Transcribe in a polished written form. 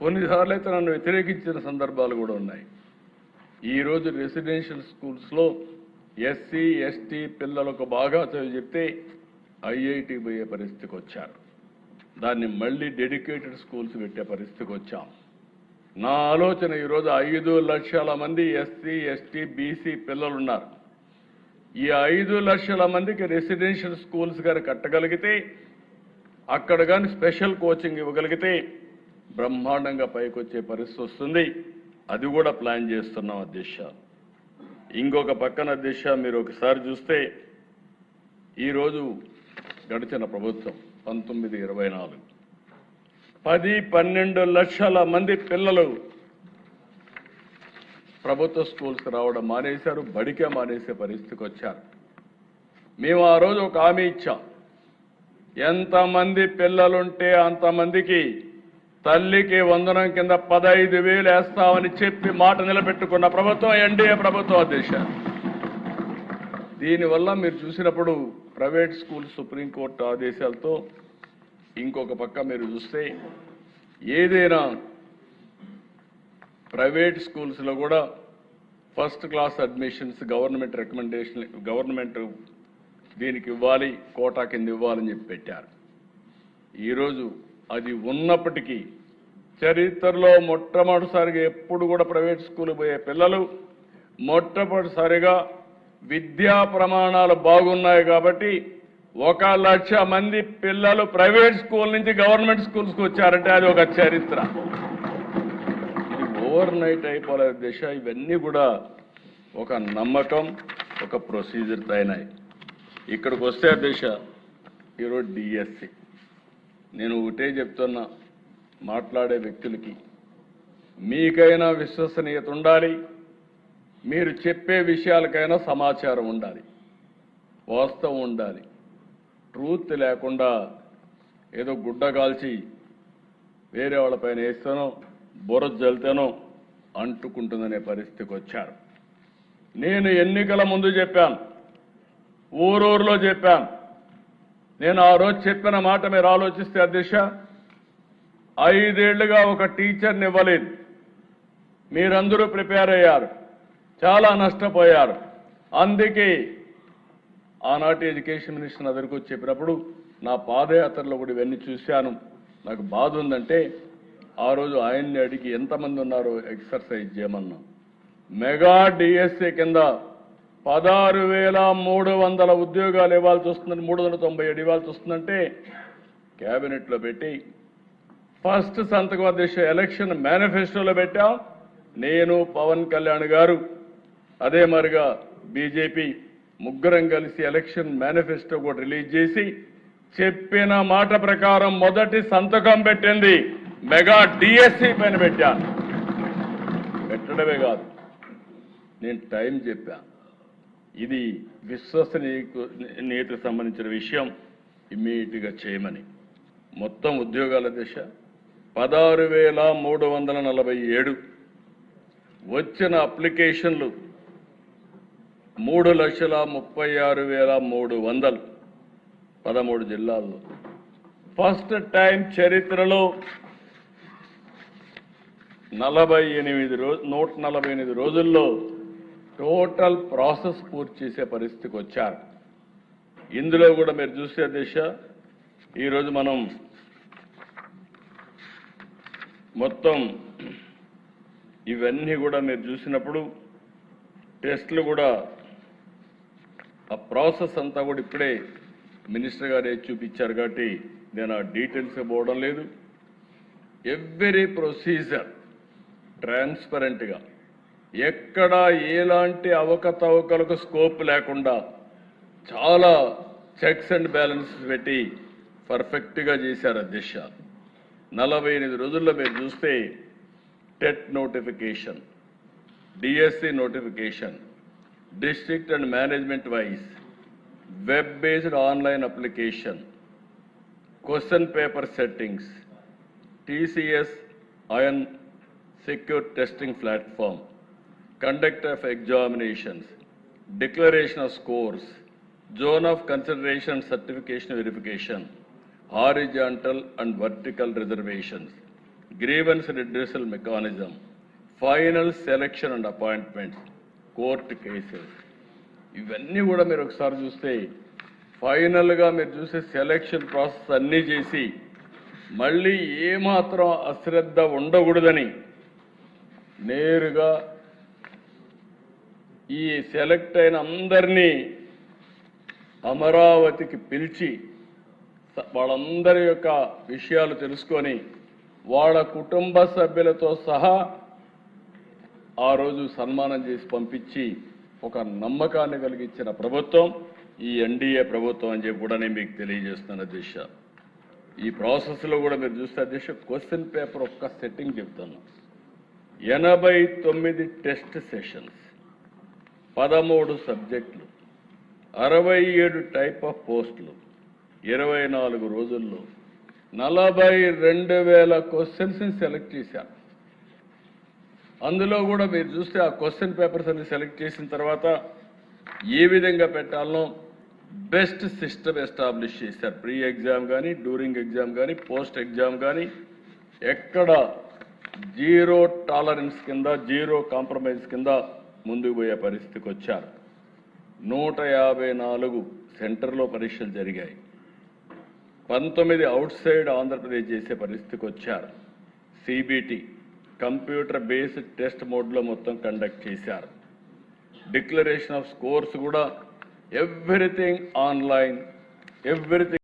కొన్నిసార్లు అయితే నన్ను వ్యతిరేకించిన సందర్భాలు కూడా ఉన్నాయి. ఈరోజు రెసిడెన్షియల్ స్కూల్స్లో ఎస్సీ ఎస్టీ పిల్లలకు బాగా చదివి చెప్తే ఐఐటి పోయే పరిస్థితికి వచ్చారు. దాన్ని మళ్ళీ డెడికేటెడ్ స్కూల్స్ పెట్టే పరిస్థితికి వచ్చాం. నా ఆలోచన ఈరోజు 5 లక్షల మంది ఎస్సీ ఎస్టీ బీసీ పిల్లలు ఉన్నారు. ఈ 5 లక్షల మందికి రెసిడెన్షియల్ స్కూల్స్ గారు కట్టగలిగితే, అక్కడ కానీ స్పెషల్ కోచింగ్ ఇవ్వగలిగితే బ్రహ్మాండంగా పైకి వచ్చే పరిస్థితి వస్తుంది. అది కూడా ప్లాన్ చేస్తున్నాం అధ్యక్ష. ఇంకొక పక్కన అధ్యక్ష, మీరు ఒకసారి చూస్తే ఈరోజు గడిచిన ప్రభుత్వం 19-24 10-12 లక్షల మంది పిల్లలు ప్రభుత్వ స్కూల్స్కి రావడం మానేశారు, బడికే మానేసే పరిస్థితికి వచ్చారు. మేము ఆ రోజు ఒక హామీ ఇచ్చాం, ఎంతమంది పిల్లలుంటే అంతమందికి తల్లికి వందనం కింద 15,000 వేస్తామని చెప్పి మాట నిలబెట్టుకున్న ప్రభుత్వం ఎన్డీఏ ప్రభుత్వం అధ్యక్ష. దీనివల్ల మీరు చూసినప్పుడు ప్రైవేట్ స్కూల్ సుప్రీంకోర్టు ఆదేశాలతో, ఇంకొక పక్క మీరు చూస్తే ఏదైనా ప్రైవేట్ స్కూల్స్లో కూడా first class admissions government recommendation, government దీనికి ఇవ్వాలి, కోటా కింద ఇవ్వాలని చెప్పి పెట్టారు. ఈరోజు అది ఉన్నప్పటికీ చరిత్రలో మొట్టమొదటిసారిగా ఎప్పుడు కూడా ప్రైవేట్ స్కూల్ పోయే పిల్లలు మొట్టమొదటిసారిగా విద్యా ప్రమాణాలు బాగున్నాయి కాబట్టి 1 లక్ష మంది పిల్లలు ప్రైవేట్ స్కూల్ నుంచి గవర్నమెంట్ స్కూల్స్కి వచ్చారంటే అది ఒక చరిత్ర. ఇది ఓవర్ నైట్ అయిపోలేదు దిశ. ఇవన్నీ కూడా ఒక నమ్మకం, ఒక ప్రొసీజర్ అయినాయి. ఇక్కడికి వస్తే దిశ ఈరోజు డిఎస్సి, నేను ఒకటే చెప్తున్నా మాట్లాడే వ్యక్తులకి, మీకైనా విశ్వసనీయత ఉండాలి, మీరు చెప్పే విషయాలకైనా సమాచారం ఉండాలి, వాస్తవం ఉండాలి. ట్రూత్ లేకుండా ఏదో గుడ్డ కాల్చి వేరే వాళ్ళపైన వేస్తానో బురద జల్తానో అంటుకుంటుందనే పరిస్థితికి వచ్చారు. నేను ఎన్నికల ముందు చెప్పాను, ఊరూరులో చెప్పాను. నేను ఆ రోజు చెప్పిన మాట మీరు ఆలోచిస్తే అధ్యక్ష, 5 ఏళ్లుగా ఒక టీచర్ని ఇవ్వలేదు. మీరందరూ ప్రిపేర్ అయ్యారు, చాలా నష్టపోయారు. అందుకే ఆనాటి ఎడ్యుకేషన్ మినిస్టర్ నా దగ్గరకు వచ్చి చెప్పినప్పుడు నా పాదయాత్రలో కూడా ఇవన్నీ చూశాను. నాకు బాధ ఉందంటే ఆ రోజు ఆయన్ని అడిగి ఎంతమంది ఉన్నారో ఎక్సర్సైజ్ చేయమన్నా. మెగా డిఎస్సీ కింద 16,300 ఉద్యోగాలు ఇవ్వాల్సి వస్తుందని, 397 ఇవ్వాల్సి వస్తుందంటే క్యాబినెట్లో పెట్టి ఫస్ట్ సంతకం అధ్యక్ష ఎలక్షన్ మేనిఫెస్టోలో పెట్టాం. నేను, పవన్ కళ్యాణ్ గారు, అదే మరిగా బీజేపీ ముగ్గురం కలిసి ఎలక్షన్ మేనిఫెస్టో కూడా రిలీజ్ చేసి చెప్పిన మాట ప్రకారం మొదటి సంతకం పెట్టింది మెగా డిఎస్సీ పైన పెట్టాను. పెట్టడమే కాదు, నేను టైం చెప్పాను. ఇది విశ్వసనీయతకు సంబంధించిన విషయం, ఇమ్మీడియట్గా చేయమని. మొత్తం ఉద్యోగాల దిశ 16,347, వచ్చిన అప్లికేషన్లు 3,36,300, 13 జిల్లాల్లో. ఫస్ట్ టైం చరిత్రలో 148 రోజుల్లో టోటల్ ప్రాసెస్ పూర్తి చేసే పరిస్థితికి వచ్చారు. ఇందులో కూడా మీరు చూసే దిశ, ఈరోజు మనం మొత్తం ఇవన్నీ కూడా మీరు చూసినప్పుడు టెస్టులు కూడా ఆ ప్రాసెస్ అంతా కూడా ఇప్పుడే మినిస్టర్ గారే చూపించారు కాబట్టి నేను ఆ డీటెయిల్స్ పోవడం లేదు. ఎవ్రీ ప్రొసీజర్ ట్రాన్స్పరెంట్గా, ఎక్కడ ఎలాంటి అవకతవకలకు స్కోప్ లేకుండా చాలా చెక్స్ అండ్ బ్యాలెన్సెస్ పెట్టి పర్ఫెక్ట్గా చేశారు అధ్యక్ష. 48 రోజుల్లో మీరు చూస్తే TET notification, DSC notification, district and management wise web based online application, question paper settings, TCS iron secure testing platform, conduct of examinations, declaration of scores, zone of consideration certification verification, horizontal and vertical reservations, grievance redressal mechanism, final selection and appointments, court cases, ఇవన్నీ కూడా మీరు ఒకసారి చూస్తే ఫైనల్గా మీరు చూసే selection process అన్నీ చేసి మళ్ళీ ఏమాత్రం అశ్రద్ధ ఉండకూడదని నేరుగా ఈ సెలెక్ట్ అయిన అందరినీ అమరావతికి పిలిచి వాళ్ళందరి యొక్క విషయాలు తెలుసుకొని వాళ్ళ కుటుంబ సభ్యులతో సహా ఆ రోజు సన్మానం చేసి పంపించి ఒక నమ్మకాన్ని కలిగించిన ప్రభుత్వం ఈ ఎన్డీఏ ప్రభుత్వం అని చెప్పి కూడా నేను మీకు తెలియజేస్తున్నాను అధ్యక్ష. ఈ ప్రాసెస్లో కూడా మీరు చూస్తే అధ్యక్ష క్వశ్చన్ పేపర్ ఒక్క సెట్టింగ్ చెప్తాను. 89 టెస్ట్ సెషన్స్, 13 సబ్జెక్టులు, 67 టైప్ ఆఫ్ పోస్టులు, 24 రోజుల్లో 42,000 క్వశ్చన్స్ని సెలెక్ట్ చేశారు. అందులో కూడా మీరు చూస్తే ఆ క్వశ్చన్ పేపర్స్ అన్ని సెలెక్ట్ చేసిన తర్వాత ఏ విధంగా పెట్టాలనో బెస్ట్ సిస్టమ్ ఎస్టాబ్లిష్ చేశారు. ప్రీ ఎగ్జామ్ కానీ, డ్యూరింగ్ ఎగ్జామ్ కానీ, పోస్ట్ ఎగ్జామ్ కానీ ఎక్కడ జీరో టాలరెన్స్ కింద, జీరో కాంప్రమైజ్ కింద ముందుకు పోయే పరిస్థితికి వచ్చారు. 154 సెంటర్లో పరీక్షలు జరిగాయి. 19 అవుట్ సైడ్ ఆంధ్రప్రదేశ్ చేసే పరిస్థితికి వచ్చారు. సిబిటి కంప్యూటర్ బేస్డ్ టెస్ట్ మోడ్లో మొత్తం కండక్ట్ చేశారు. డిక్లరేషన్ ఆఫ్ స్కోర్స్ కూడా ఎవ్రీథింగ్ ఆన్లైన్, ఎవ్రీథింగ్